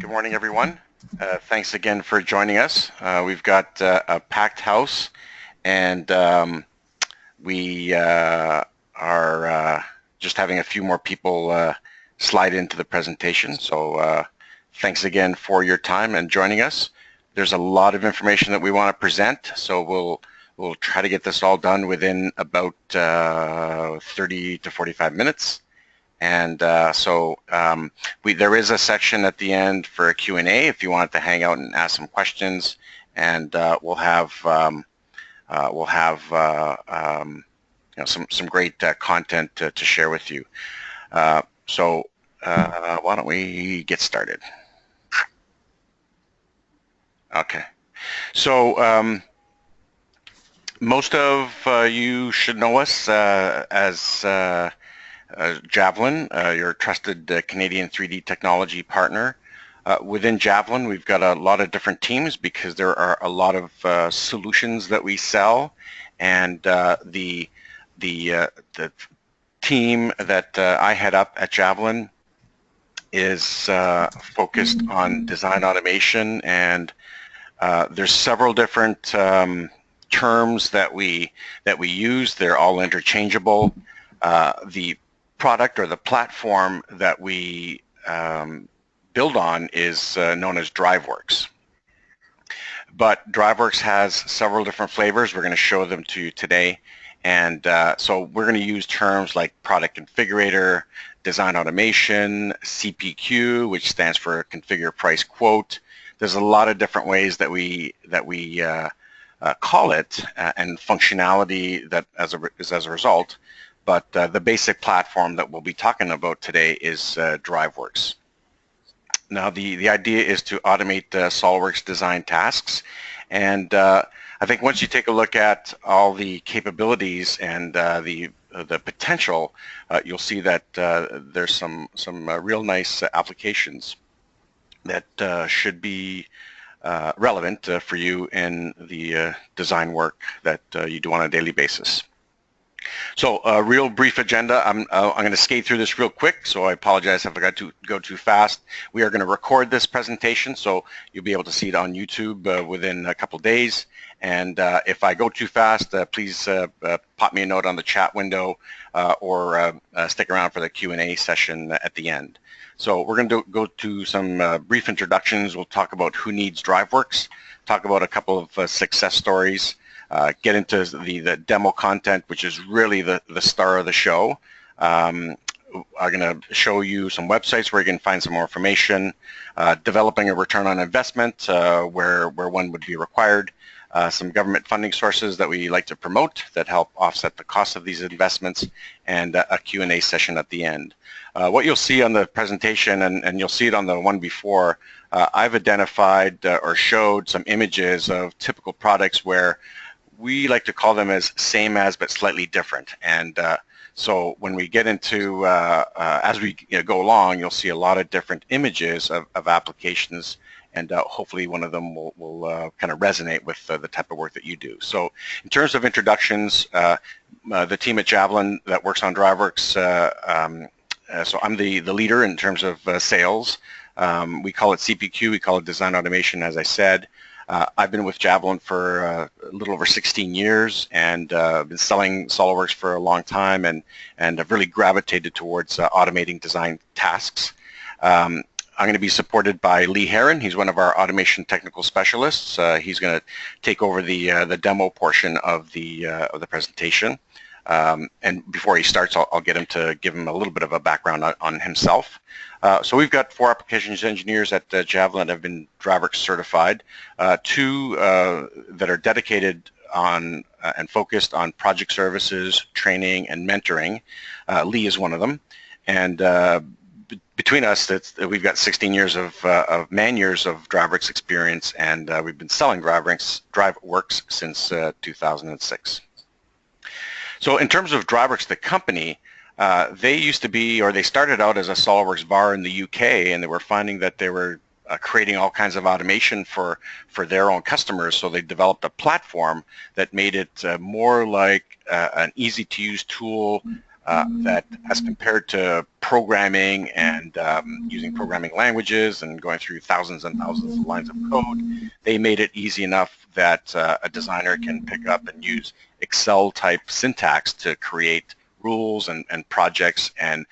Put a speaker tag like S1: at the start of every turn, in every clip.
S1: Good morning, everyone. Thanks again for joining us. We've got a packed house, and we are just having a few more people slide into the presentation. So thanks again for your time and joining us. There's a lot of information that we want to present, so we'll try to get this all done within about 30 to 45 minutes. And there is a section at the end for a Q&A if you want to hang out and ask some questions, and we'll have some great content to share with you. Why don't we get started? Okay. So most of you should know us as Javelin, your trusted Canadian 3D technology partner. Within Javelin, we've got a lot of different teams because there are a lot of solutions that we sell, and the team that I head up at Javelin is focused on design automation, and there's several different terms that we use. They're all interchangeable. The product or the platform that we build on is known as DriveWorks. But DriveWorks has several different flavors. We're going to show them to you today. And so we're going to use terms like product configurator, design automation, CPQ, which stands for configure price quote. There's a lot of different ways that we call it, and functionality that is as a result. But the basic platform that we'll be talking about today is DriveWorks. Now, the idea is to automate SOLIDWORKS design tasks, and I think once you take a look at all the capabilities and the potential, you'll see that there's some real nice applications that should be relevant for you in the design work that you do on a daily basis. So a real brief agenda. I'm going to skate through this real quick, so I apologize if I got to go too fast. We are going to record this presentation, so you'll be able to see it on YouTube within a couple days. And if I go too fast, please pop me a note on the chat window or stick around for the Q&A session at the end. So we're going to go to some brief introductions. We'll talk about who needs DriveWorks, talk about a couple of success stories, get into the demo content, which is really the star of the show. I'm going to show you some websites where you can find some more information, developing a return on investment where one would be required, some government funding sources that we like to promote that help offset the cost of these investments, and a Q&A session at the end. What you'll see on the presentation, and you'll see it on the one before, I've identified or showed some images of typical products where we like to call them as same as but slightly different. And so when we get into, as we go along, you'll see a lot of different images of applications, and hopefully one of them will kind of resonate with the type of work that you do. So in terms of introductions, the team at Javelin that works on DriveWorks, so I'm the leader in terms of sales. We call it CPQ, we call it design automation, as I said. I've been with Javelin for a little over 16 years, and been selling SOLIDWORKS for a long time, and I've really gravitated towards automating design tasks. I'm going to be supported by Lee Heron. He's one of our automation technical specialists. He's going to take over the demo portion of the presentation. And before he starts, I'll get him to give him a little bit of a background on himself. So we've got 4 applications engineers at Javelin that have been DriveWorks certified, 2 that are dedicated on and focused on project services, training, and mentoring. Lee is one of them. And between us, we've got 16 years of man-years of DriveWorks experience, and we've been selling DriveWorks since 2006. So in terms of DriveWorks, the company, they used to be, or they started out as a SOLIDWORKS bar in the UK, and they were finding that they were creating all kinds of automation for their own customers. So they developed a platform that made it more like an easy-to-use tool that, as compared to programming and using programming languages and going through thousands and thousands of lines of code, they made it easy enough that a designer can pick up and use Excel-type syntax to create rules and projects, and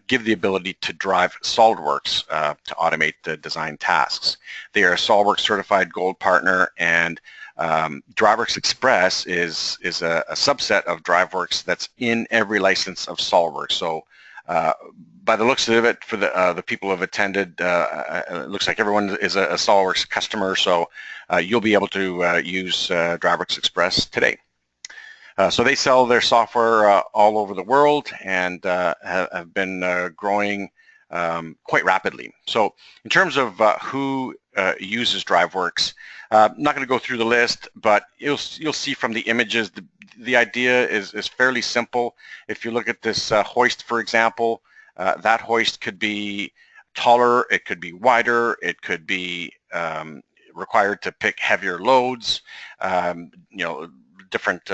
S1: give the ability to drive SOLIDWORks to automate the design tasks. They are a SOLIDWORks certified gold partner, and DriveWorks Express is a subset of DriveWorks that's in every license of SOLIDWORks. So by the looks of it, for the people who have attended, it looks like everyone is a SOLIDWORks customer, so you'll be able to use DriveWorks Express today. So they sell their software all over the world, and have been growing quite rapidly. So in terms of who uses DriveWorks, I'm not going to go through the list, but you'll see from the images, the idea is fairly simple. If you look at this hoist, for example, that hoist could be taller, it could be wider, it could be required to pick heavier loads, different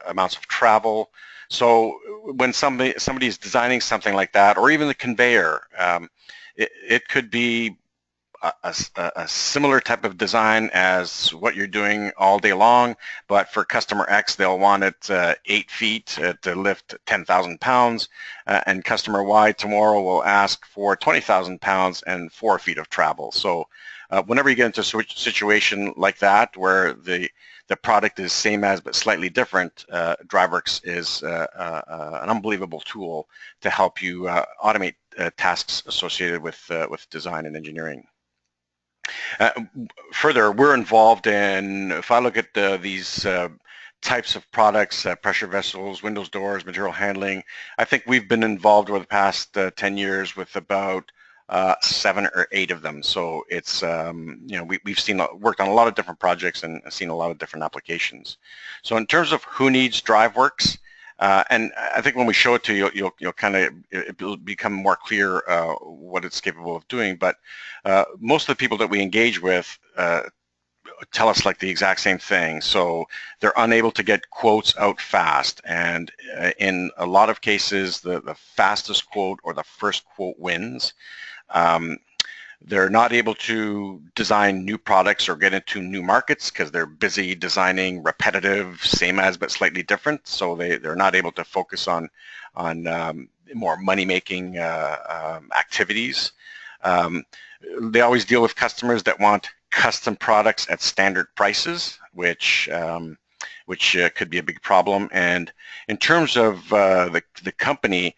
S1: amounts of travel. So when somebody is designing something like that, or even the conveyor, it could be a similar type of design as what you're doing all day long, but for customer X, they'll want it 8 feet to lift 10,000 pounds, and customer Y tomorrow will ask for 20,000 pounds and 4 feet of travel. So whenever you get into a situation like that, where the product is same as but slightly different, DriveWorks is an unbelievable tool to help you automate tasks associated with design and engineering. Further, we're involved in, if I look at these types of products, pressure vessels, windows, doors, material handling, I think we've been involved over the past 10 years with about 7 or 8 of them. So it's, we've worked on a lot of different projects and seen a lot of different applications. So in terms of who needs DriveWorks, and I think when we show it to you, you'll kind of, it'll become more clear what it's capable of doing. But most of the people that we engage with tell us like the exact same thing. So they're unable to get quotes out fast, and in a lot of cases, the fastest quote or the first quote wins. They're not able to design new products or get into new markets because they're busy designing repetitive, same as but slightly different. So they're not able to focus on more money-making activities. They always deal with customers that want custom products at standard prices, which could be a big problem. And in terms of the company,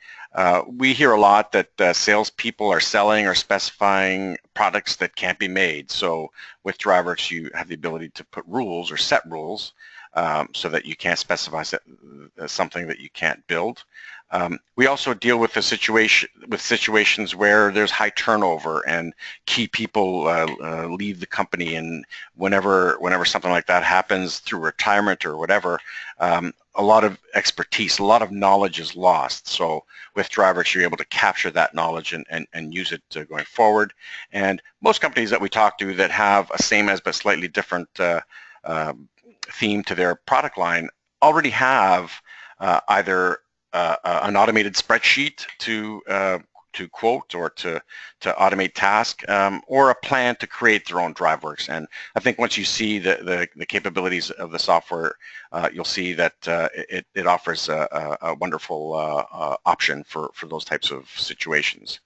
S1: we hear a lot that salespeople are selling or specifying products that can't be made. So with DriveWorks, you have the ability to put rules or set rules so that you can't specify something that you can't build. We also deal with situations where there's high turnover and key people leave the company, and whenever something like that happens through retirement or whatever, a lot of expertise, a lot of knowledge is lost. So with DriveWorks, you're able to capture that knowledge and use it going forward. And most companies that we talk to that have a same as but slightly different theme to their product line already have either an automated spreadsheet to quote or to automate task, or a plan to create their own DriveWorks. And I think once you see the capabilities of the software, you'll see that it offers a wonderful option for those types of situations.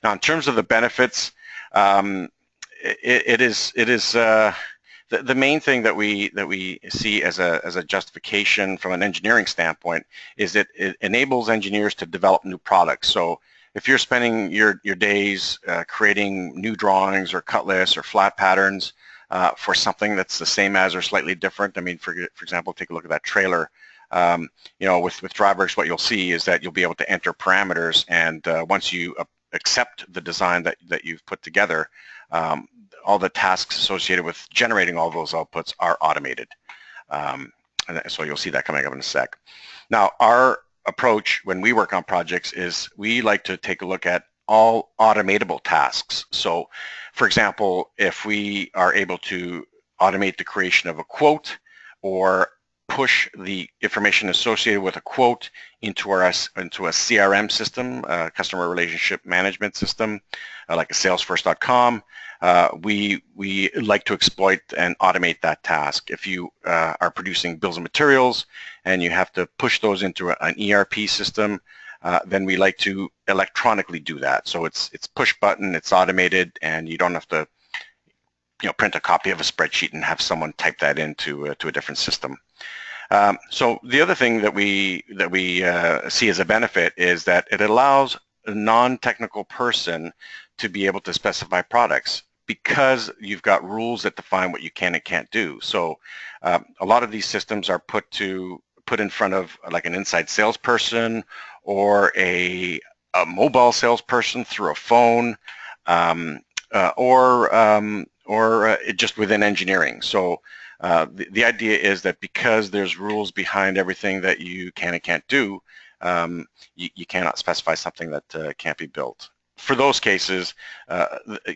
S1: Now, in terms of the benefits, it is the main thing that we see as a justification from an engineering standpoint is that it enables engineers to develop new products. So if you're spending your days creating new drawings or cut lists or flat patterns for something that's the same as or slightly different, I mean, for example, take a look at that trailer. With DriveWorks, what you'll see is that you'll be able to enter parameters, and once you accept the design that you've put together, all the tasks associated with generating all those outputs are automated. And so you'll see that coming up in a sec. Now, our approach when we work on projects is we like to take a look at all automatable tasks. So, for example, if we are able to automate the creation of a quote or push the information associated with a quote into a CRM system, customer relationship management system, like a Salesforce.com. We like to exploit and automate that task. If you are producing bills of materials and you have to push those into an ERP system, then we like to electronically do that. So it's push button, it's automated, and you don't have to print a copy of a spreadsheet and have someone type that into a different system. So the other thing that we see as a benefit is that it allows a non-technical person to be able to specify products, because you've got rules that define what you can and can't do. So a lot of these systems are put in front of like an inside salesperson or a mobile salesperson through a phone, or just within engineering. So the idea is that because there's rules behind everything that you can and can't do, you cannot specify something that can't be built. For those cases,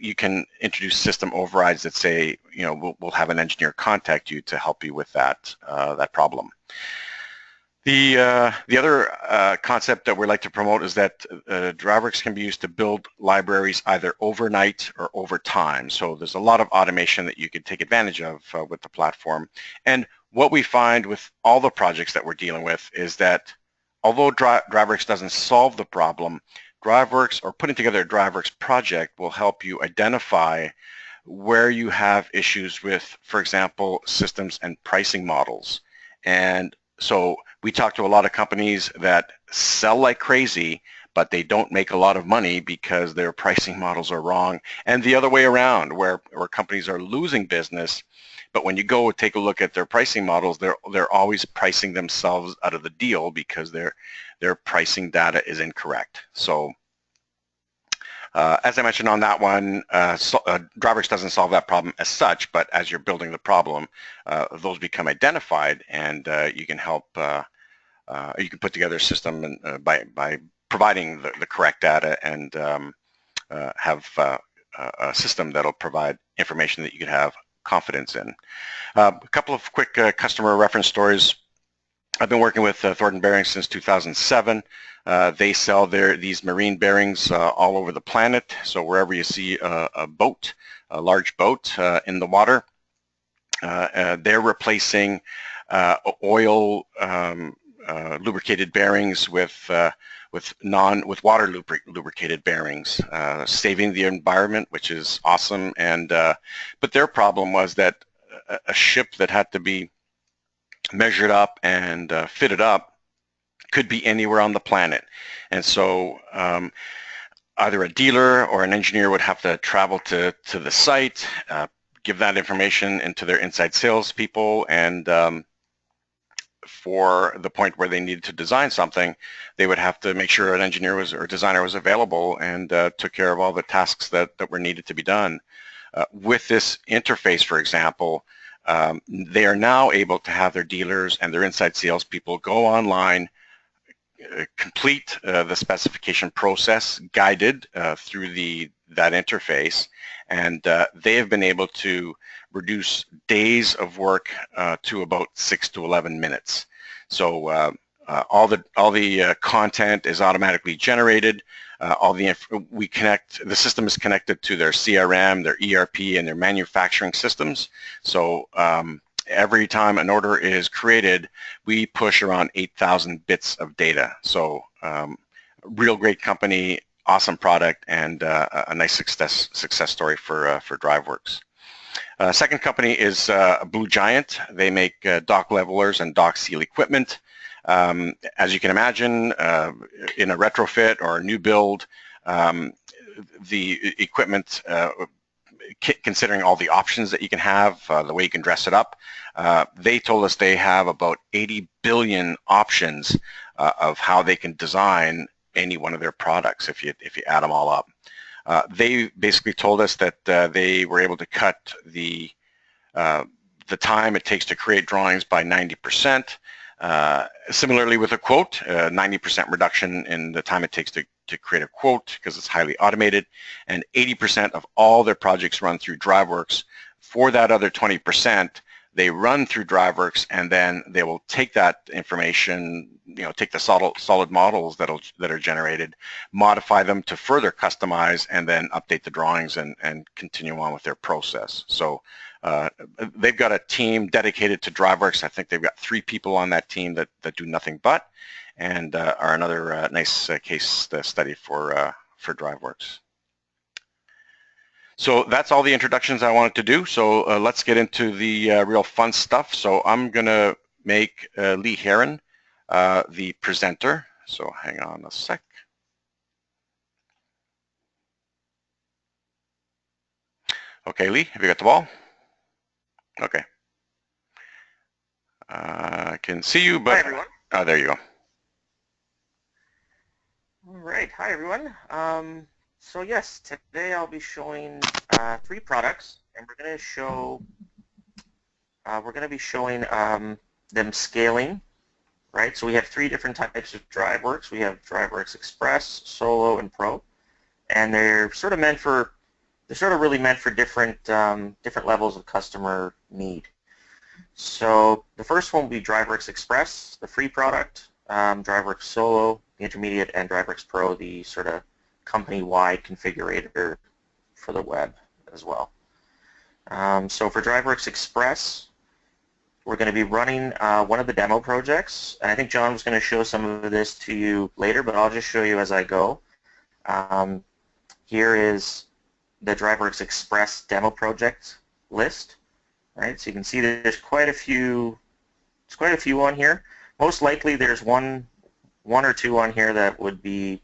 S1: you can introduce system overrides that say, we'll have an engineer contact you to help you with that problem. The other concept that we like to promote is that DriveWorks can be used to build libraries either overnight or over time. So there's a lot of automation that you can take advantage of with the platform. And what we find with all the projects that we're dealing with is that although DriveWorks doesn't solve the problem, DriveWorks, or putting together a DriveWorks project, will help you identify where you have issues with, for example, systems and pricing models. And so we talk to a lot of companies that sell like crazy, but they don't make a lot of money because their pricing models are wrong. And the other way around, where companies are losing business, but when you go take a look at their pricing models, they're always pricing themselves out of the deal because their pricing data is incorrect. So as I mentioned on that one, DriveWorks doesn't solve that problem as such, but as you're building the problem, those become identified, and you can help, you can put together a system and, by providing the correct data, and have a system that'll provide information that you can have confidence in. A couple of quick customer reference stories. I've been working with Thornton Bearings since 2007. They sell these marine bearings all over the planet. So wherever you see a boat, a large boat in the water, they're replacing oil lubricated bearings with water lubricated bearings, saving the environment, which is awesome. And but their problem was that a ship that had to be measured up and fitted up could be anywhere on the planet. And so either a dealer or an engineer would have to travel to the site, give that information into their inside sales people, and for the point where they needed to design something, they would have to make sure an engineer or designer was available and took care of all the tasks that were needed to be done. With this interface, for example, they are now able to have their dealers and their inside sales people go online, complete the specification process guided through that interface, and they have been able to reduce days of work to about 6 to 11 minutes. So all the content is automatically generated. The system is connected to their CRM, their ERP, and their manufacturing systems. So every time an order is created, we push around 8,000 bits of data. So real great company, awesome product, and a nice success story for DriveWorks. Second company is Blue Giant. They make dock levelers and dock seal equipment. As you can imagine, in a retrofit or a new build, the equipment, considering all the options that you can have, the way you can dress it up, they told us they have about 80 billion options of how they can design any one of their products if you add them all up. They basically told us that they were able to cut the time it takes to create drawings by 90%. Similarly with a quote, 90% reduction in the time it takes to create a quote because it's highly automated, and 80% of all their projects run through DriveWorks. For that other 20%, they run through DriveWorks, and then they will take that information, take the solid models that are generated, modify them to further customize, and then update the drawings and continue on with their process. So they've got a team dedicated to DriveWorks. I think they've got 3 people on that team that do nothing but, and are another nice case study for DriveWorks. So that's all the introductions I wanted to do. So let's get into the real fun stuff. So I'm going to make Lee Heron the presenter. So hang on a sec. Okay, Lee, have you got the ball? Okay. I can see you, but...
S2: Hi, everyone.
S1: Oh, there you go.
S2: All right. Hi, everyone. So yes, today I'll be showing 3 products, and we're going to be showing them scaling, right? So we have 3 different types of DriveWorks. We have DriveWorks Express, Solo, and Pro, and they're sort of really meant for different different levels of customer need. So the first one will be DriveWorks Express, the free product, DriveWorks Solo, the intermediate, and DriveWorks Pro, the sort of company-wide configurator for the web as well. So for DriveWorks Express, we're going to be running one of the demo projects, and I think John was going to show some of this to you later, but I'll just show you as I go. Here is the DriveWorks Express demo project list, right? So you can see there's quite a few. There's quite a few on here. Most likely, there's one or 2 on here that would be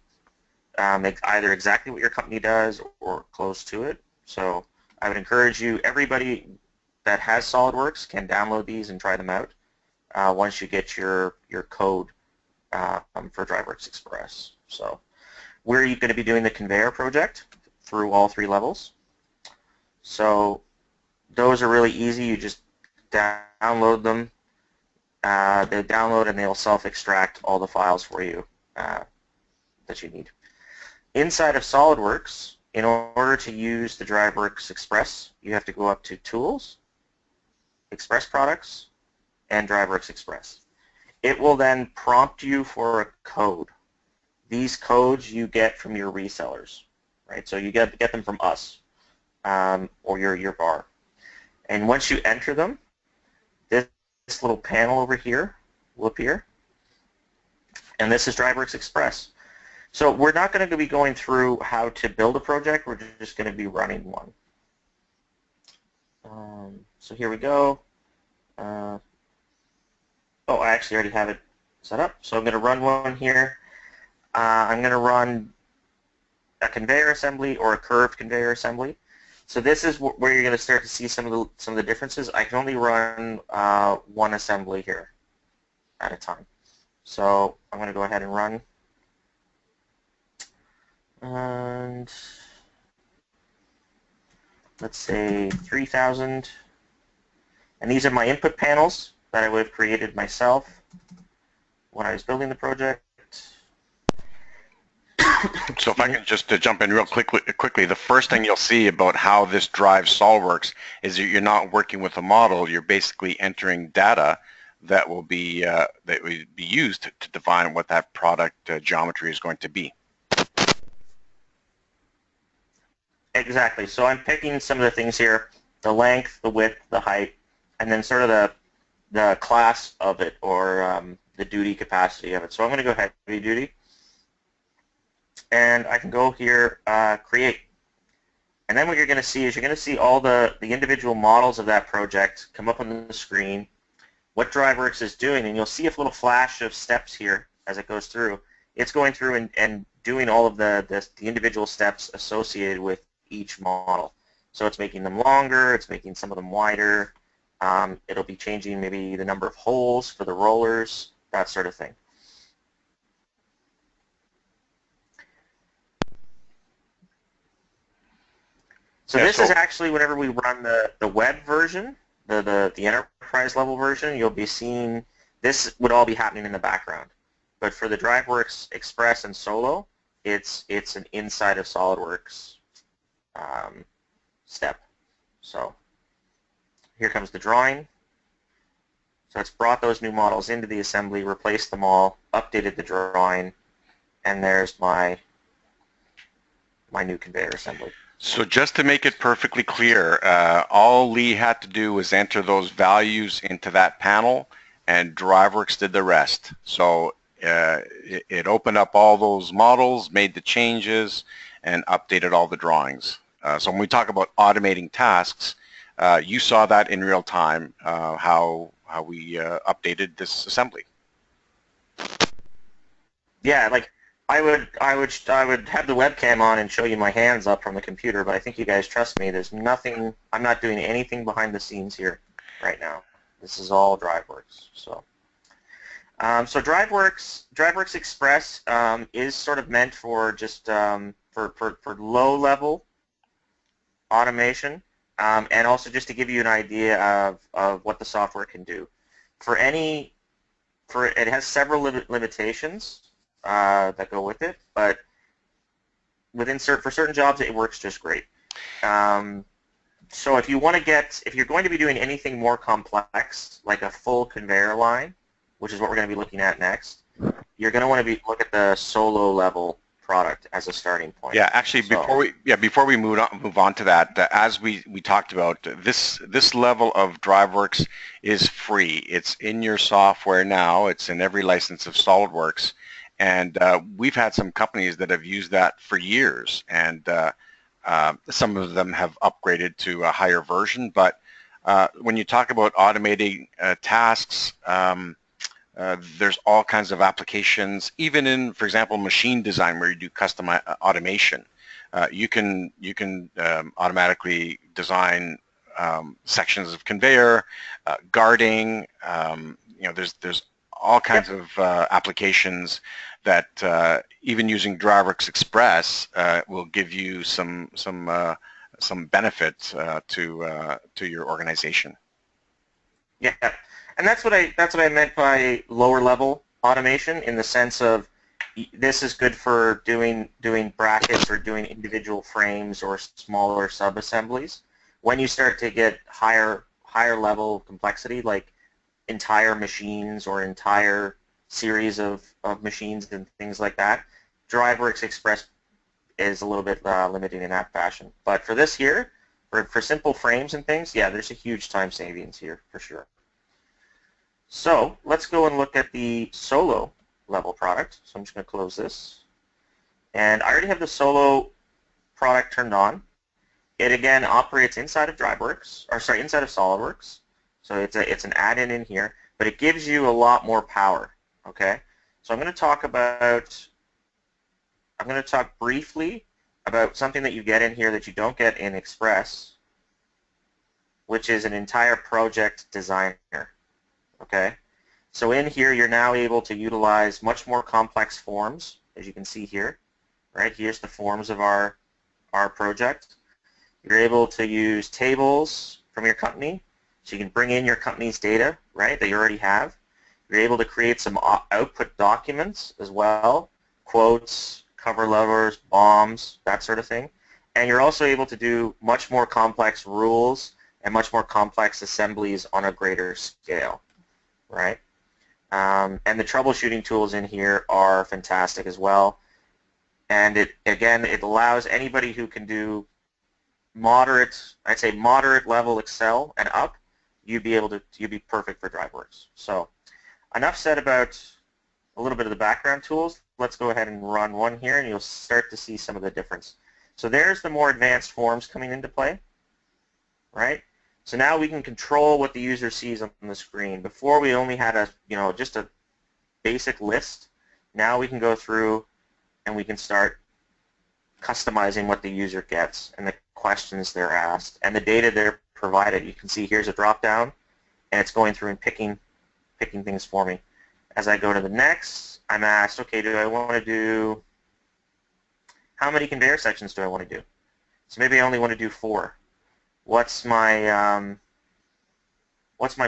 S2: either exactly what your company does or close to it. So I would encourage you, everybody that has SOLIDWORKS can download these and try them out once you get your code for DriveWorks Express. So we're going to be doing the conveyor project through all 3 levels. So those are really easy. You just download them. They download and they'll self-extract all the files for you that you need. Inside of SOLIDWORKS, in order to use the DriveWorks Express, you have to go up to Tools, Express Products, and DriveWorks Express. It will then prompt you for a code. These codes you get from your resellers, right? So you get them from us or your bar. And once you enter them, this little panel over here will appear, and this is DriveWorks Express. So we're not going to be going through how to build a project. We're just going to be running one. So here we go. Oh, I actually already have it set up. So I'm going to run one here. I'm going to run a conveyor assembly or a curved conveyor assembly. So this is where you're going to start to see some of the differences. I can only run one assembly here at a time. So I'm going to go ahead and run. And let's say 3,000. And these are my input panels that I would have created myself when I was building the project.
S1: So if I can just jump in real quickly, the first thing you'll see about how this drives SOLIDWORKS is that you're not working with a model. You're basically entering data that will be used to define what that product geometry is going to be.
S2: Exactly. So I'm picking some of the things here: the length, the width, the height, and then sort of the class of it, or the duty capacity of it. So I'm going to go heavy duty. And I can go here, create. And then what you're going to see is you're going to see all the individual models of that project come up on the screen, what DriveWorks is doing, and you'll see a little flash of steps here as it goes through. It's going through and doing all of the individual steps associated with each model. So it's making them longer, it's making some of them wider, it'll be changing maybe the number of holes for the rollers, that sort of thing. So this is actually whenever we run the web version, the enterprise level version, you'll be seeing this would all be happening in the background. But for the DriveWorks Express and Solo, it's an inside of SOLIDWORKS step. So here comes the drawing. So it's brought those new models into the assembly, replaced them all, updated the drawing, and there's my new conveyor assembly.
S1: So just to make it perfectly clear, all Lee had to do was enter those values into that panel, and DriveWorks did the rest. So it opened up all those models, made the changes, and updated all the drawings. So when we talk about automating tasks, you saw that in real time, how we updated this assembly.
S2: Yeah, like I would have the webcam on and show you my hands up from the computer, but I think you guys trust me. There's nothing. I'm not doing anything behind the scenes here right now. This is all DriveWorks. So DriveWorks Express is sort of meant for just for low-level automation, and also just to give you an idea of what the software can do. It has several limitations that go with it, but for certain jobs it works just great. So if you're going to be doing anything more complex, like a full conveyor line, which is what we're going to be looking at next, you're going to want to look at the Solo level product as a starting point.
S1: Yeah, actually, before we move on to that, as we talked about, this level of DriveWorks is free. It's in your software now. It's in every license of SolidWorks, and we've had some companies that have used that for years, and some of them have upgraded to a higher version. But when you talk about automating tasks, there's all kinds of applications, even in, for example, machine design, where you do custom automation. You can automatically design sections of conveyor, guarding. There's all kinds of applications that even using DriveWorks Express will give you some benefit to your organization.
S2: Yeah. And that's what I meant by lower level automation, in the sense of this is good for doing brackets or doing individual frames or smaller sub-assemblies. When you start to get higher level complexity, like entire machines or entire series of machines and things like that, DriveWorks Express is a little bit limiting in that fashion. But for this here, for simple frames and things, yeah, there's a huge time savings here for sure. So let's go and look at the Solo level product. So I'm just going to close this. And I already have the Solo product turned on. It again operates inside of inside of SolidWorks. So it's an add-in in here, but it gives you a lot more power. Okay. So I'm going to talk briefly about something that you get in here that you don't get in Express, which is an entire project designer. Okay, so in here you're now able to utilize much more complex forms, as you can see here. Right, here's the forms of our project. You're able to use tables from your company, so you can bring in your company's data, right, that you already have. You're able to create some output documents as well, quotes, cover letters, bombs, that sort of thing. And you're also able to do much more complex rules and much more complex assemblies on a greater scale. Right, and the troubleshooting tools in here are fantastic as well. And it allows anybody who can do moderate level Excel and up, you'd be perfect for DriveWorks. So enough said about a little bit of the background tools. Let's go ahead and run one here, and you'll start to see some of the difference. So there's the more advanced forms coming into play, right? So now we can control what the user sees on the screen. Before we only had just a basic list. Now we can go through and we can start customizing what the user gets and the questions they're asked and the data they're provided. You can see here's a drop down, and it's going through and picking things for me. As I go to the next, I'm asked, okay, how many conveyor sections do I want to do? So maybe I only want to do 4. What's my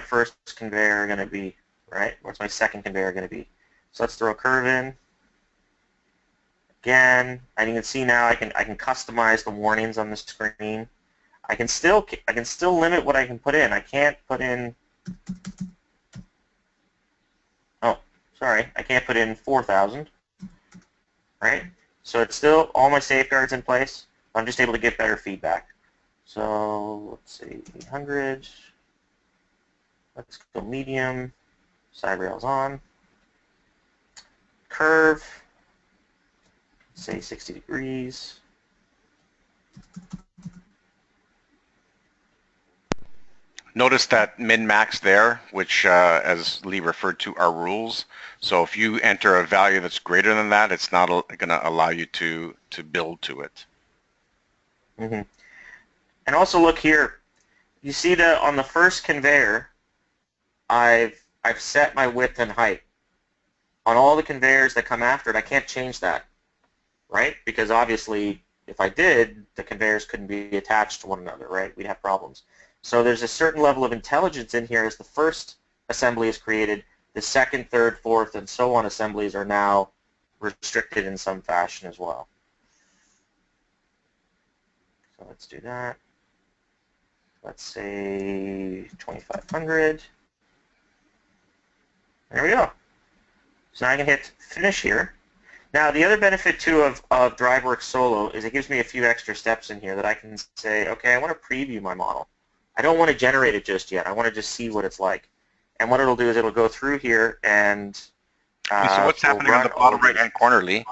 S2: first conveyor going to be, right? What's my second conveyor going to be? So let's throw a curve in. Again, and you can see now I can customize the warnings on the screen. I can still limit what I can put in. I can't put in sorry, I can't put in 4,000, right? So it's still all my safeguards in place. I'm just able to get better feedback. So let's see, 800. Let's go medium. Side rails on. Curve. Say 60 degrees.
S1: Notice that min-max there, which as Lee referred to, are rules. So if you enter a value that's greater than that, it's not going to allow you to build to it.
S2: Mm-hmm. And also look here. You see that on the first conveyor, I've set my width and height. On all the conveyors that come after it, I can't change that, right? Because obviously, if I did, the conveyors couldn't be attached to one another, right? We'd have problems. So there's a certain level of intelligence in here as the first assembly is created, the second, third, fourth, and so on assemblies are now restricted in some fashion as well. So let's do that. Let's say 2,500. There we go. So now I can hit finish here. Now the other benefit too of DriveWorks Solo is it gives me a few extra steps in here that I can say, okay, I want to preview my model. I don't want to generate it just yet. I want to just see what it's like. And what it'll do is it'll go through here and
S1: so what's happening on the bottom right-hand corner, Lee?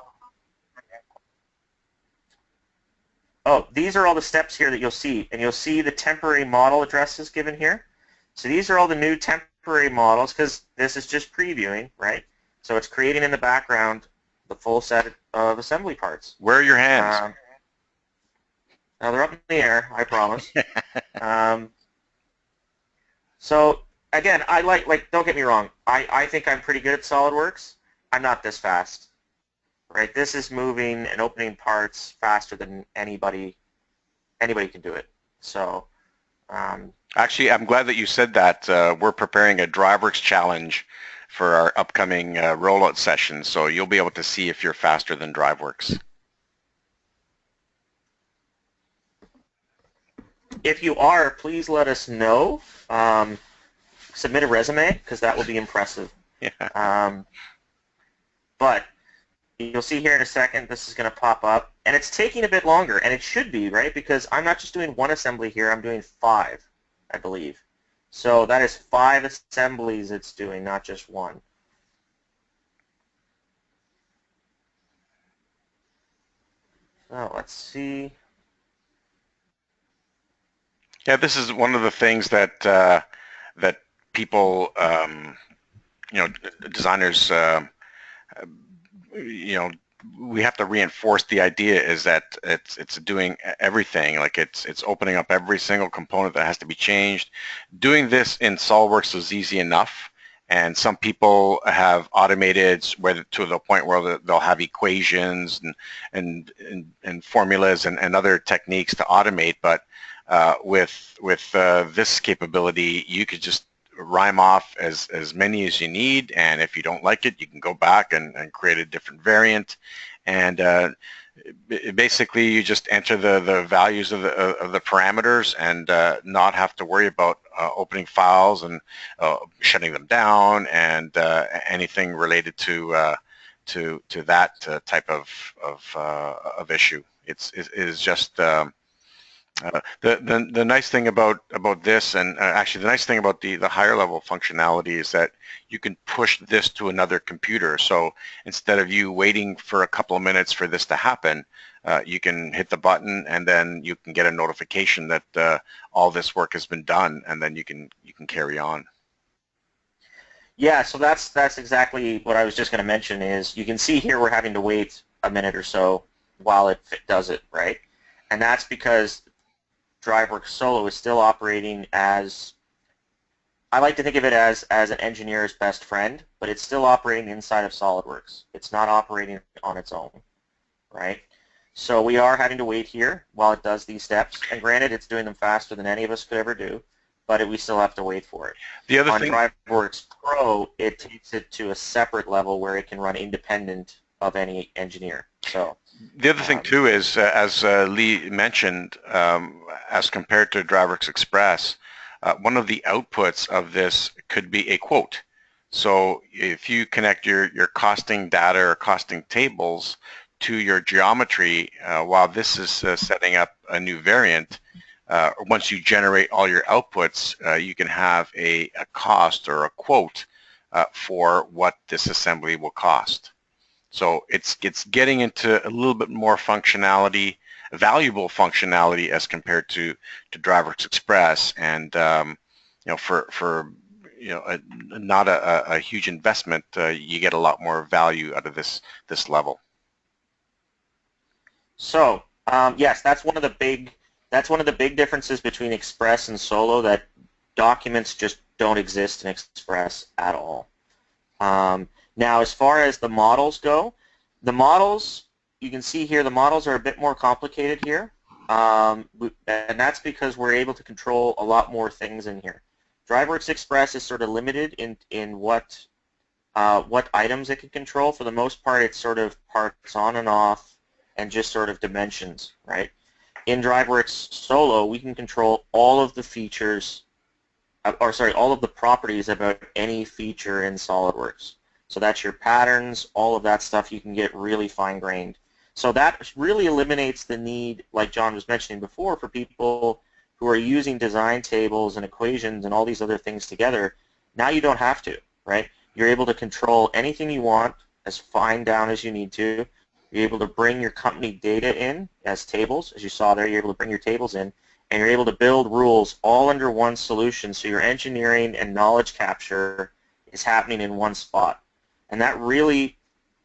S2: Oh, these are all the steps here that you'll see. And you'll see the temporary model addresses given here. So these are all the new temporary models because this is just previewing, right? So it's creating in the background the full set of assembly parts.
S1: Where are your hands?
S2: Now they're up in the air, I promise. So again, I like don't get me wrong, I think I'm pretty good at SolidWorks. I'm not this fast. Right? This is moving and opening parts faster than anybody can do it. So
S1: actually, I'm glad that you said that. We're preparing a DriveWorks challenge for our upcoming rollout session, so you'll be able to see if you're faster than DriveWorks.
S2: If you are, please let us know. Submit a resume because that will be impressive.
S1: Yeah.
S2: But you'll see here in a second, this is going to pop up, and it's taking a bit longer, and it should be, right? Because I'm not just doing one assembly here, I'm doing 5, I believe. So that is 5 assemblies it's doing, not just one. So let's see.
S1: Yeah, this is one of the things that that people, designers, we have to reinforce the idea is that it's doing everything. Like it's opening up every single component that has to be changed. Doing this in SOLIDWORKS is easy enough, and some people have automated to the point where they'll have equations and formulas and other techniques to automate. But with this capability, you could just rhyme off as many as you need, and if you don't like it, you can go back and create a different variant. And basically, you just enter the values of the parameters and not have to worry about opening files and shutting them down and anything related to that type of issue. It is just the nice thing about this, and actually the nice thing about the higher level functionality, is that you can push this to another computer. So instead of you waiting for a couple of minutes for this to happen, you can hit the button and then you can get a notification that all this work has been done, and then you can carry on.
S2: Yeah, so that's exactly what I was just going to mention. Is you can see here we're having to wait a minute or so while it does it, right? And that's because DriveWorks Solo is still operating as, I like to think of it as an engineer's best friend, but it's still operating inside of SolidWorks. It's not operating on its own, right? So we are having to wait here while it does these steps, and granted, it's doing them faster than any of us could ever do, but we still have to wait for it.
S1: The other
S2: on
S1: thing,
S2: DriveWorks Pro, it takes it to a separate level where it can run independent of any engineer. So
S1: the other thing too is, as Lee mentioned, as compared to DriveWorks Express, one of the outputs of this could be a quote. So if you connect your costing data or costing tables to your geometry, while this is setting up a new variant, once you generate all your outputs, you can have a cost or a quote for what this assembly will cost. So it's getting into a little bit more functionality, valuable functionality as compared to DriveWorks Express, and for not a huge investment, you get a lot more value out of this level.
S2: So yes, that's one of the big differences between Express and Solo, that documents just don't exist in Express at all. Now, as far as the models go, the models, you can see here, the models are a bit more complicated here, and that's because we're able to control a lot more things in here. DriveWorks Express is sort of limited in what items it can control. For the most part, it's sort of parts on and off and just sort of dimensions, right? In DriveWorks Solo, we can control all of the features, all of the properties about any feature in SolidWorks. So that's your patterns, all of that stuff. You can get really fine-grained. So that really eliminates the need, like John was mentioning before, for people who are using design tables and equations and all these other things together. Now you don't have to, right? You're able to control anything you want as fine down as you need to. You're able to bring your company data in as tables. As you saw there, you're able to bring your tables in, and you're able to build rules all under one solution, so your engineering and knowledge capture is happening in one spot. And that really,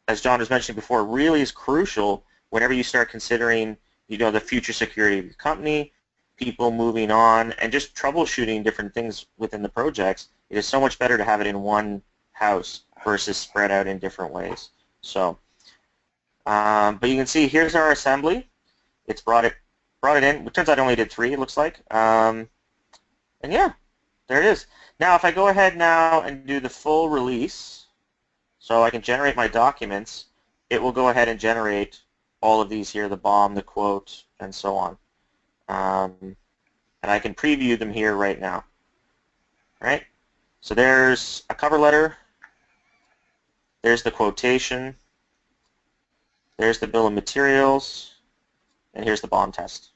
S2: as John was mentioning before, really is crucial whenever you start considering, the future security of your company, people moving on, and just troubleshooting different things within the projects. It is so much better to have it in one house versus spread out in different ways. So, but you can see here's our assembly. It's brought it in. It turns out I only did 3, it looks like. And yeah, there it is. Now, if I go ahead now and do the full release, so I can generate my documents, it will go ahead and generate all of these here, the BOM, the quote, and so on. And I can preview them here right now. Right? So there's a cover letter, there's the quotation, there's the bill of materials, and here's the BOM test.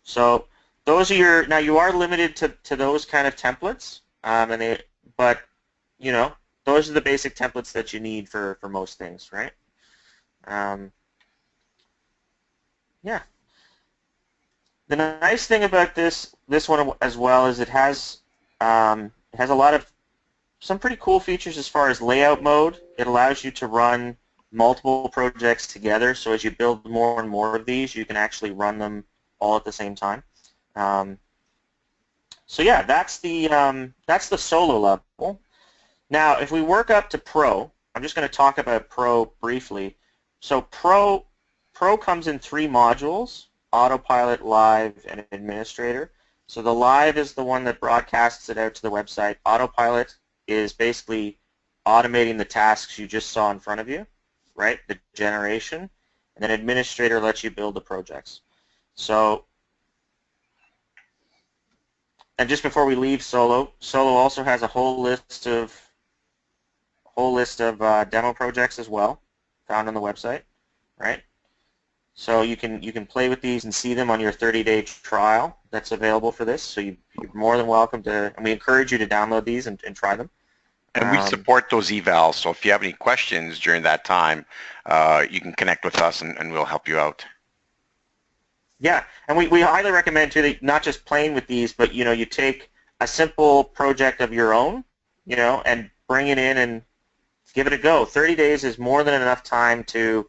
S2: So those are your, now you are limited to those kind of templates, but those are the basic templates that you need for most things, right? Yeah. The nice thing about this one as well is it has a lot of some pretty cool features as far as layout mode. It allows you to run multiple projects together, so as you build more and more of these, you can actually run them all at the same time. So yeah, that's the Solo level. Now, if we work up to Pro, I'm just going to talk about Pro briefly. So Pro comes in 3 modules: Autopilot, Live, and Administrator. So the Live is the one that broadcasts it out to the website. Autopilot is basically automating the tasks you just saw in front of you, right? The generation. And then Administrator lets you build the projects. So, and just before we leave Solo also has a whole list of demo projects as well, found on the website, right? So you can play with these and see them on your 30-day trial that's available for this. So you're more than welcome to, and we encourage you to download these and try them.
S1: And we support those evals, so if you have any questions during that time, you can connect with us and we'll help you out.
S2: Yeah, and we highly recommend too that not just playing with these, but you take a simple project of your own, and bring it in and give it a go. 30 days is more than enough time to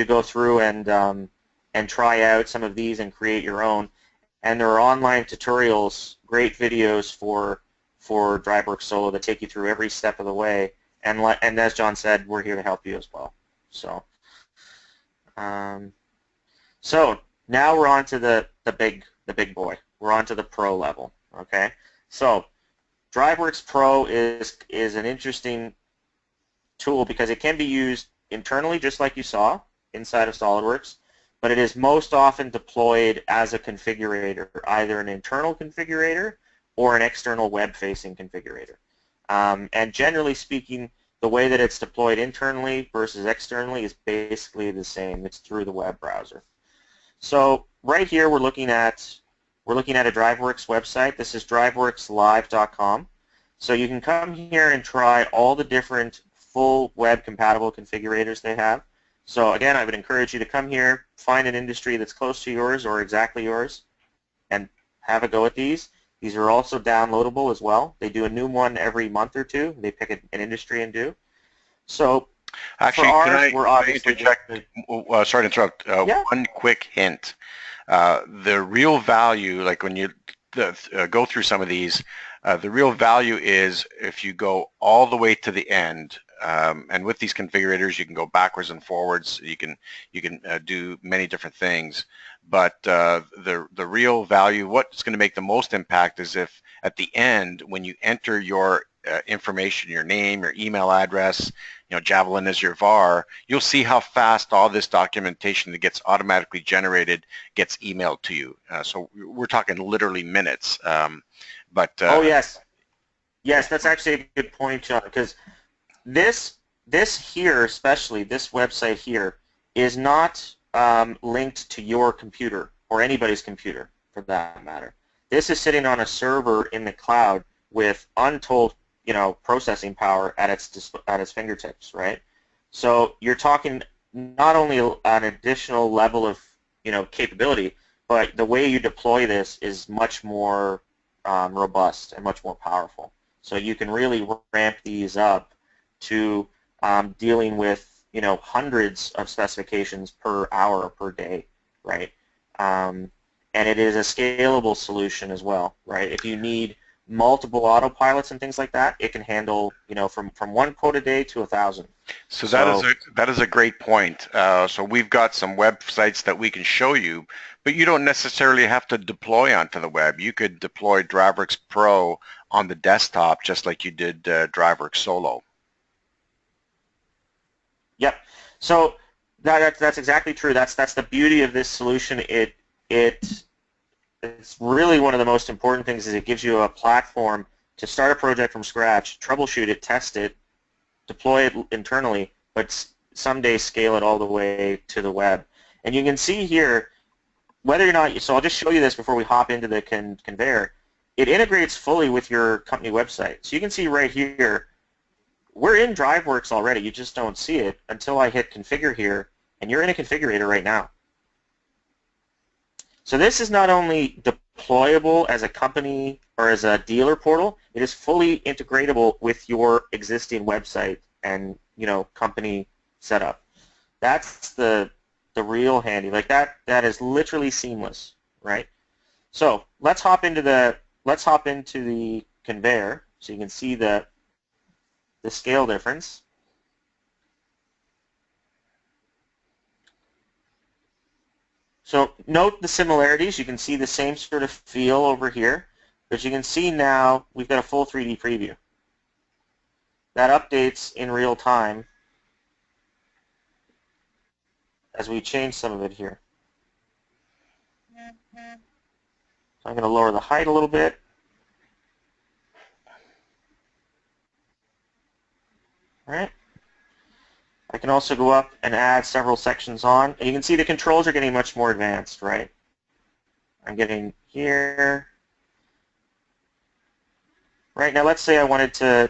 S2: go through and try out some of these and create your own. And there are online tutorials, great videos for DriveWorks Solo that take you through every step of the way. And as John said, we're here to help you as well. So, so now we're on to the big boy. We're on to the Pro level. Okay. So DriveWorks Pro is an interesting tool because it can be used internally, just like you saw inside of SolidWorks, but it is most often deployed as a configurator, either an internal configurator or an external web-facing configurator. And generally speaking, the way that it's deployed internally versus externally is basically the same. It's through the web browser. So right here we're looking at a DriveWorks website. This is DriveWorksLive.com. So you can come here and try all the different full web compatible configurators they have. So again, I would encourage you to come here, find an industry that's close to yours or exactly yours, and have a go at these. These are also downloadable as well. They do a new one every month or two. They pick an industry and do. So
S1: Actually,
S2: for
S1: can
S2: ours, we're
S1: I
S2: obviously
S1: interject? Sorry to interrupt.
S2: yeah.
S1: One quick hint. The real value, like when you go through some of these, the real value is if you go all the way to the end. And with these configurators, you can go backwards and forwards. You can do many different things. But the real value, what's going to make the most impact, is if at the end, when you enter your information, your name, your email address, Javelin is your VAR, you'll see how fast all this documentation that gets automatically generated gets emailed to you. So we're talking literally minutes.
S2: Oh yes, yes, that's actually a good point, John, because this here, especially this website here, is not linked to your computer or anybody's computer for that matter. This is sitting on a server in the cloud with untold processing power at its fingertips, right? So you're talking not only an additional level of capability, but the way you deploy this is much more robust and much more powerful. So you can really ramp these up to dealing with hundreds of specifications per hour or per day, right? And it is a scalable solution as well, right? If you need multiple autopilots and things like that, it can handle from one quote a day to 1,000.
S1: So that is a great point. So we've got some websites that we can show you, but you don't necessarily have to deploy onto the web. You could deploy DriveWorks Pro on the desktop just like you did DriveWorks Solo.
S2: Yep. So that's exactly true. That's the beauty of this solution. It's really one of the most important things is it gives you a platform to start a project from scratch, troubleshoot it, test it, deploy it internally, but someday scale it all the way to the web. And you can see here, whether or not, so I'll just show you this before we hop into the conveyor. It integrates fully with your company website. So you can see right here, we're in DriveWorks already. You just don't see it until I hit configure here, and you're in a configurator right now. So this is not only deployable as a company or as a dealer portal, it is fully integratable with your existing website and company setup. That's the real handy. Like that is literally seamless, right? So let's hop into the conveyor so you can see the scale difference. So note the similarities. You can see the same sort of feel over here, but you can see now we've got a full 3D preview. That updates in real time as we change some of it here. So I'm going to lower the height a little bit. All right. I can also go up and add several sections on. And you can see the controls are getting much more advanced, right? I'm getting here. Right, now let's say I wanted I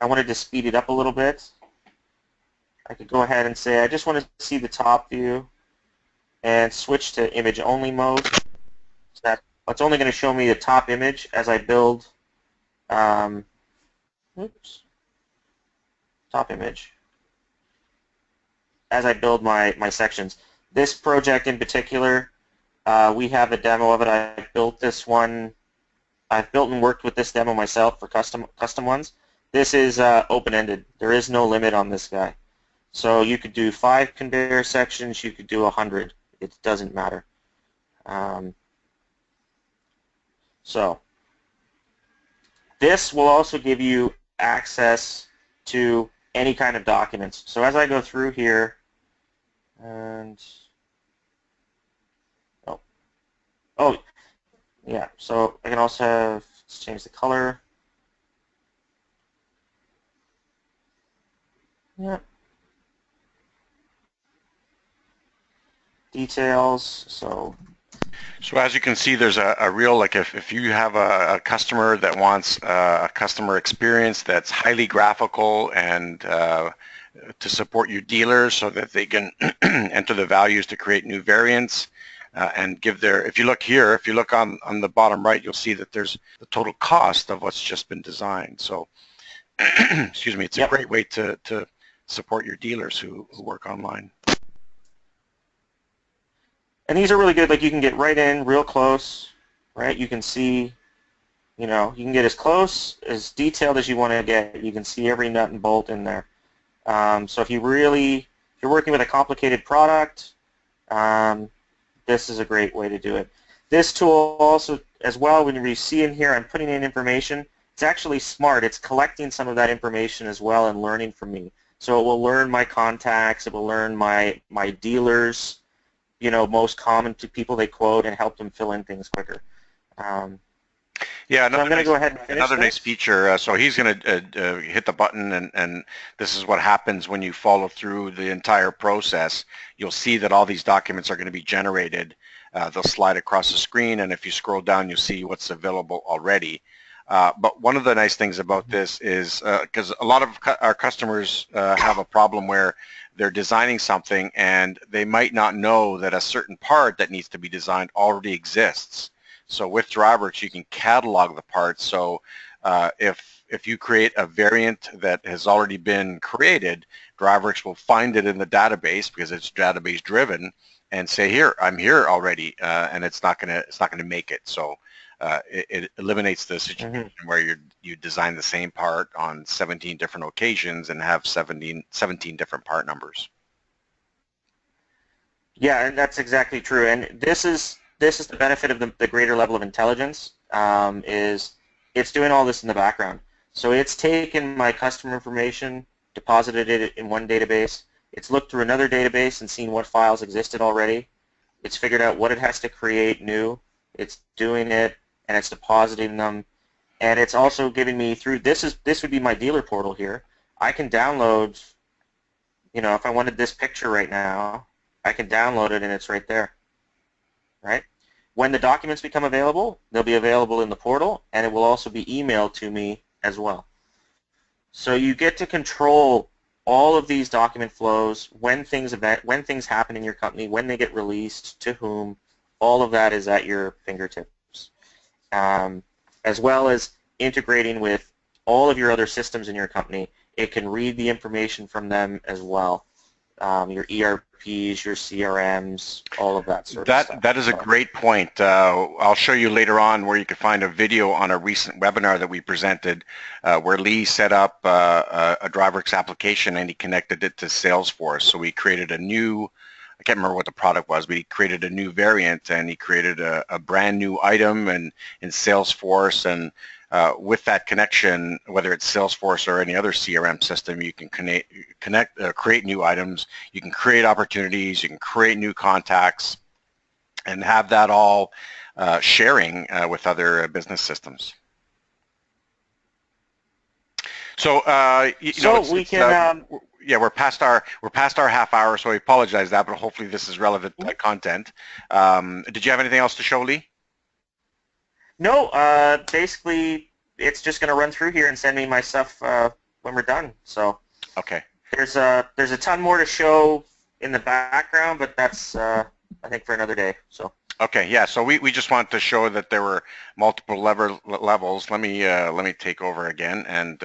S2: wanted to speed it up a little bit. I could go ahead and say I just want to see the top view and switch to image only mode. So that's only going to show me the top image as I build, top image. As I build my sections. This project in particular, we have a demo of it. I built this one. I've built and worked with this demo myself for custom ones. This is open-ended. There is no limit on this guy. So you could do 5 conveyor sections. You could do 100. It doesn't matter. So this will also give you access to any kind of documents. So as I go through here, and oh yeah, so I can also have, let's change the color. Yeah. Details. So
S1: as you can see, there's a real, like if you have a customer that wants a customer experience that's highly graphical and to support your dealers so that they can enter the values to create new variants and give their, if you look here, if you look on the bottom right, you'll see that there's the total cost of what's just been designed. So, excuse me, it's a great way to support your dealers who work online.
S2: And these are really good, like you can get right in real close, right? You can see, you know, you can get as close, as detailed as you want to get. You can see every nut and bolt in there. So if you're working with a complicated product, this is a great way to do it. This tool also, as well, when you see in here, I'm putting in information. It's actually smart. It's collecting some of that information as well and learning from me. So it will learn my contacts. It will learn my dealers, you know, most common to people they quote and help them fill in things quicker.
S1: Yeah,
S2: so I'm going to go ahead and finish
S1: another nice feature. So he's going to hit the button, and this is what happens when you follow through the entire process. You'll see that all these documents are going to be generated. They'll slide across the screen, and if you scroll down, you'll see what's available already. But one of the nice things about this is, because a lot of our customers have a problem where they're designing something and they might not know that a certain part that needs to be designed already exists. So with DriveWorks, you can catalog the parts. So if you create a variant that has already been created, DriveWorks will find it in the database because it's database driven and say, here, I'm here already, and it's not gonna make it. So it eliminates the situation where you design the same part on 17 different occasions and have 17 different part numbers.
S2: Yeah, and that's exactly true. And this is the benefit of the greater level of intelligence, is it's doing all this in the background. So it's taken my customer information, deposited it in one database. It's looked through another database and seen what files existed already. It's figured out what it has to create new. It's doing it, and it's depositing them. And it's also giving me through, this would be my dealer portal here. I can download, you know, if I wanted this picture right now, I can download it and it's right there. Right? When the documents become available, they'll be available in the portal, and it will also be emailed to me as well. So you get to control all of these document flows, when things happen in your company, when they get released, to whom. All of that is at your fingertips, as well as integrating with all of your other systems in your company. It can read the information from them as well. Your ERPs, your CRMs, all of that sort of stuff.
S1: That is a great point. I'll show you later on where you can find a video on a recent webinar that we presented where Lee set up a DriveWorks application and he connected it to Salesforce. So we created a new, I can't remember what the product was, but he created a new variant and he created a brand new item in Salesforce, and with that connection, whether it's Salesforce or any other CRM system, you can create new items, you can create opportunities, you can create new contacts, and have that all sharing with other business systems. So, yeah, we're past our half hour, so I apologize that, but hopefully this is relevant content. Did you have anything else to show, Lee?
S2: No, basically it's just going to run through here and send me my stuff when we're done. So
S1: okay,
S2: there's a ton more to show in the background, but that's I think for another day. So
S1: okay, yeah. So we just want to show that there were multiple levels. Let me take over again and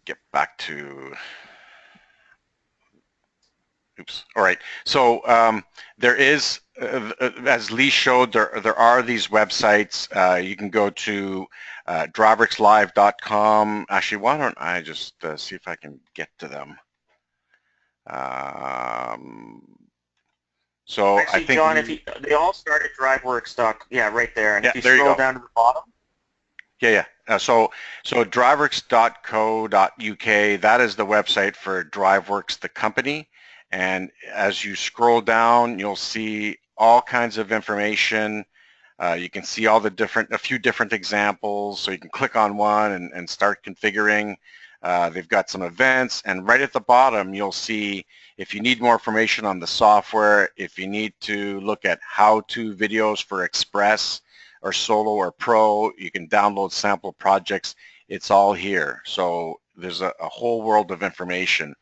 S1: get back to. Oops. All right. So there is, as Lee showed, there are these websites. You can go to DriveWorksLive.com. Actually, why don't I just see if I can get to them? So
S2: actually,
S1: I think
S2: John, they all start at DriveWorks. Yeah, right there. And
S1: yeah,
S2: if you scroll down to the bottom.
S1: Yeah. So DriveWorks.co.uk. That is the website for DriveWorks, the company. And as you scroll down, you'll see all kinds of information. You can see all the a few different examples. So you can click on one and start configuring. They've got some events, and right at the bottom you'll see if you need more information on the software, if you need to look at how-to videos for Express or Solo or Pro, you can download sample projects. It's all here. So there's a whole world of information.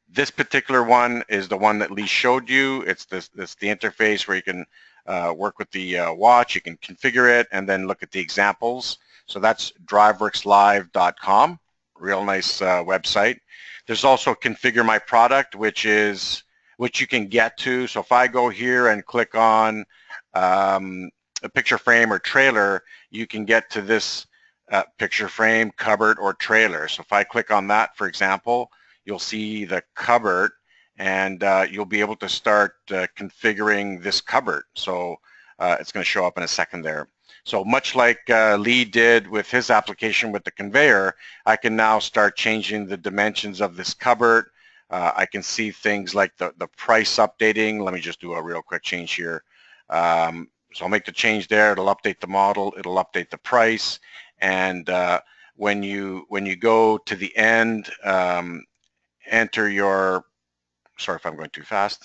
S1: This particular one is the one that Lee showed you. It's the interface where you can work with the watch, you can configure it, and then look at the examples. So that's driveworkslive.com. Real nice website. There's also Configure My Product, which you can get to. So if I go here and click on a picture frame or trailer, you can get to this picture frame, cupboard, or trailer. So if I click on that, for example, you'll see the cupboard, and you'll be able to start configuring this cupboard. So it's going to show up in a second there. So much like Lee did with his application with the conveyor, I can now start changing the dimensions of this cupboard. I can see things like the price updating. Let me just do a real quick change here. So I'll make the change there. It'll update the model. It'll update the price. And when you go to the end, enter your, sorry if I'm going too fast.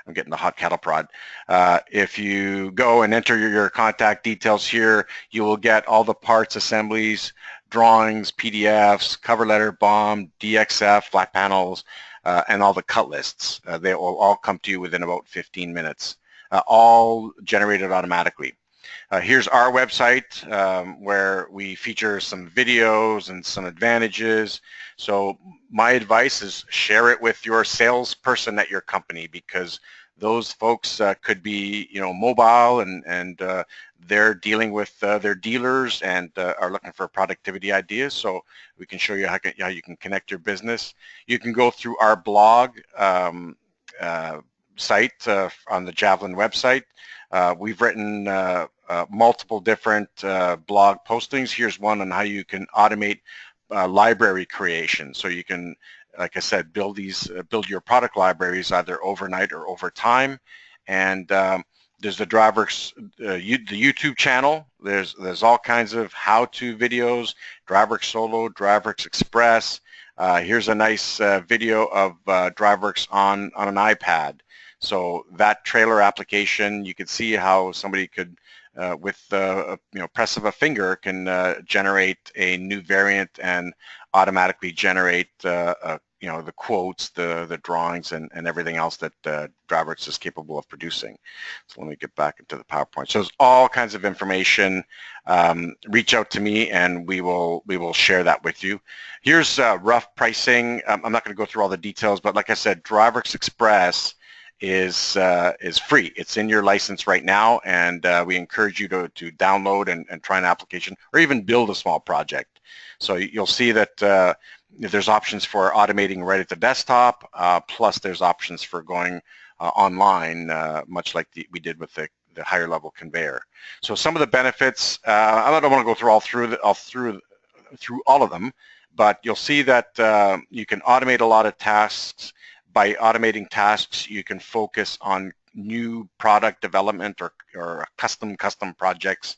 S1: I'm getting the hot cattle prod. If you go and enter your contact details here, you will get all the parts, assemblies, drawings, PDFs, cover letter, BOM, DXF, flat panels, and all the cut lists. They will all come to you within about 15 minutes, all generated automatically. Here's our website where we feature some videos and some advantages. So my advice is share it with your salesperson at your company, because those folks could be, mobile and they're dealing with their dealers and are looking for productivity ideas. So we can show you how you can connect your business. You can go through our blog site on the Javelin website. We've written multiple different blog postings. Here's one on how you can automate library creation. So you can, like I said, build your product libraries either overnight or over time. And there's the DriveWorks, the YouTube channel. There's all kinds of how-to videos, DriveWorks Solo, DriveWorks Express. Here's a nice video of DriveWorks on an iPad. So that trailer application, you can see how somebody could, with press of a finger, can generate a new variant and automatically generate the quotes, the drawings, and everything else that DriveWorks is capable of producing. So let me get back into the PowerPoint. So there's all kinds of information. Reach out to me and we will share that with you. Here's rough pricing. I'm not going to go through all the details, but like I said, DriveWorks Express is free. It's in your license right now, and we encourage you to download and try an application or even build a small project. So you'll see that there's options for automating right at the desktop, plus there's options for going online, much like we did with the higher level conveyor. So some of the benefits, I don't want to go through all of them, but you'll see that you can automate a lot of tasks. By automating tasks, you can focus on new product development or custom projects.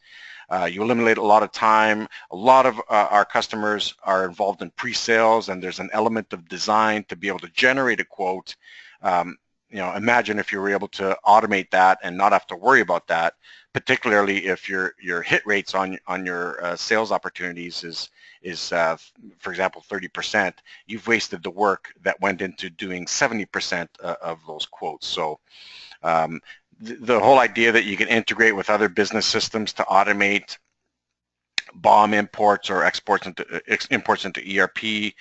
S1: You eliminate a lot of time. A lot of our customers are involved in pre-sales, and there's an element of design to be able to generate a quote. Imagine if you were able to automate that and not have to worry about that, particularly if your hit rates on your sales opportunities is for example 30%. You've wasted the work that went into doing 70% of those quotes. So the whole idea that you can integrate with other business systems to automate BOM imports or imports into ERP,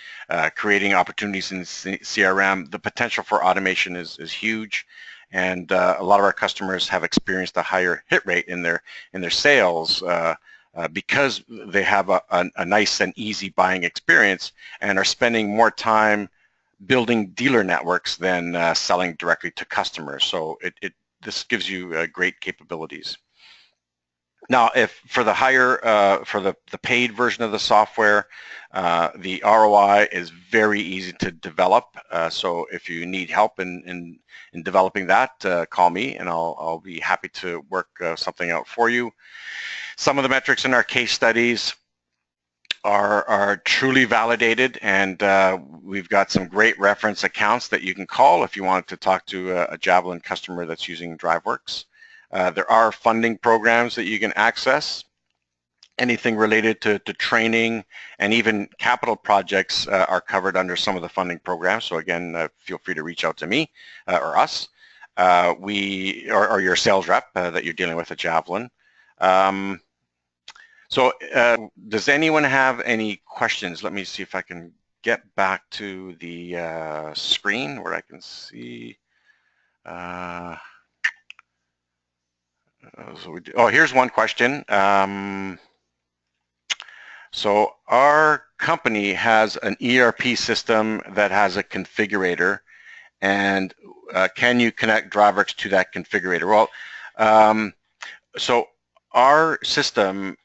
S1: creating opportunities in CRM, the potential for automation is huge. And a lot of our customers have experienced a higher hit rate in their sales because they have a nice and easy buying experience and are spending more time building dealer networks than selling directly to customers. So this gives you great capabilities. Now, if for the higher, for the paid version of the software, the ROI is very easy to develop. So if you need help in developing that, call me and I'll be happy to work something out for you. Some of the metrics in our case studies are truly validated, and we've got some great reference accounts that you can call if you want to talk to a Javelin customer that's using DriveWorks. There are funding programs that you can access. Anything related to training and even capital projects are covered under some of the funding programs. So again, feel free to reach out to me or us, or your sales rep that you're dealing with at Javelin. Does anyone have any questions? Let me see if I can get back to the screen where I can see. Here's one question. So our company has an ERP system that has a configurator, and can you connect DriveWorks to that configurator? Well, so our system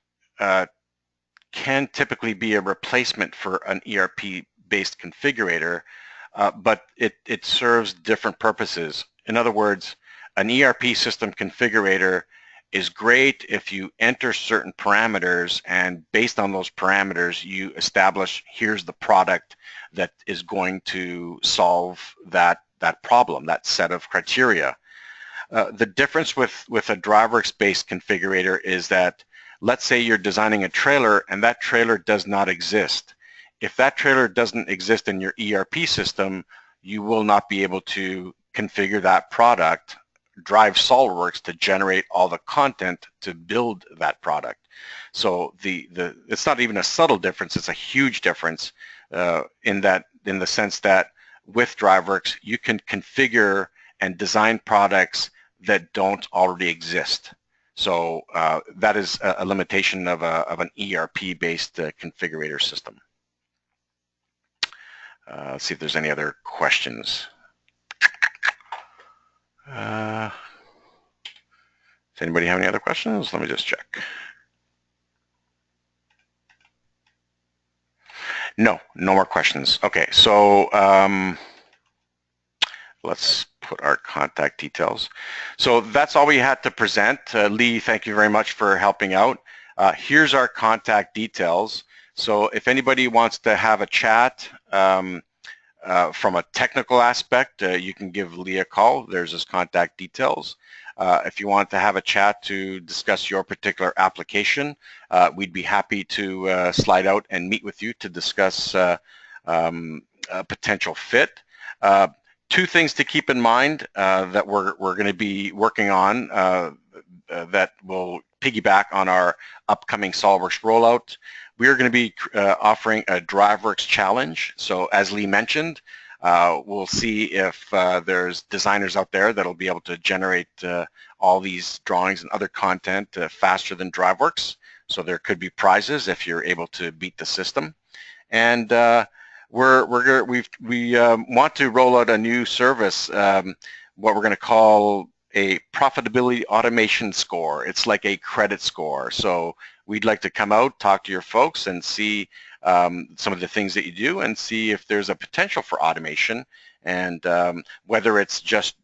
S1: can typically be a replacement for an ERP-based configurator, but it serves different purposes. In other words, an ERP system configurator is great if you enter certain parameters, and based on those parameters you establish here's the product that is going to solve that problem, that set of criteria. The difference with a DriveWorks based configurator is that, let's say you're designing a trailer and that trailer does not exist. If that trailer doesn't exist in your ERP system, you will not be able to configure that product, drive SOLIDWORKS to generate all the content to build that product. So it's not even a subtle difference, it's a huge difference in the sense that with DriveWorks you can configure and design products that don't already exist. So that is a limitation of an ERP-based configurator system. Let's see if there's any other questions. Does anybody have any other questions? Let me just check. No more questions. Okay, so let's put our contact details. So that's all we had to present. Lee, thank you very much for helping out. Here's our contact details. So if anybody wants to have a chat from a technical aspect, you can give Lee a call. There's his contact details. If you want to have a chat to discuss your particular application, we'd be happy to slide out and meet with you to discuss a potential fit. Two things to keep in mind that we're going to be working on that will piggyback on our upcoming SOLIDWORKS rollout. We are going to be offering a DriveWorks challenge. So as Lee mentioned, we'll see if there's designers out there that'll be able to generate all these drawings and other content faster than DriveWorks. So there could be prizes if you're able to beat the system. And we want to roll out a new service, what we're going to call a profitability automation score. It's like a credit score. So we'd like to come out, talk to your folks, and see some of the things that you do, and see if there's a potential for automation, and whether it's just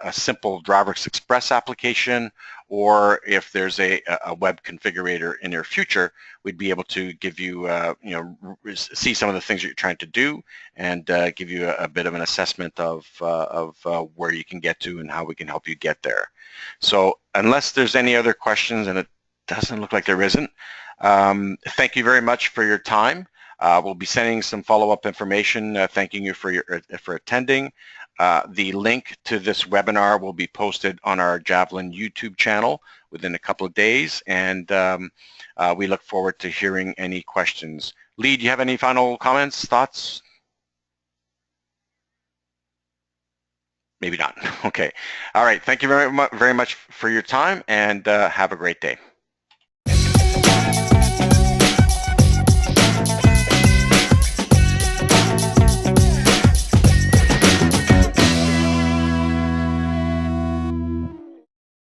S1: a simple DriveWorks Express application, or if there's a web configurator in your future, we'd be able to give you, see some of the things that you're trying to do, and give you a bit of an assessment of where you can get to and how we can help you get there. So unless there's any other questions, and it doesn't look like there isn't, thank you very much for your time. We'll be sending some follow-up information thanking you for attending. The link to this webinar will be posted on our Javelin YouTube channel within a couple of days, and we look forward to hearing any questions. Lee, do you have any final comments, thoughts? Maybe not. Okay. All right. Thank you very much for your time, and have a great day.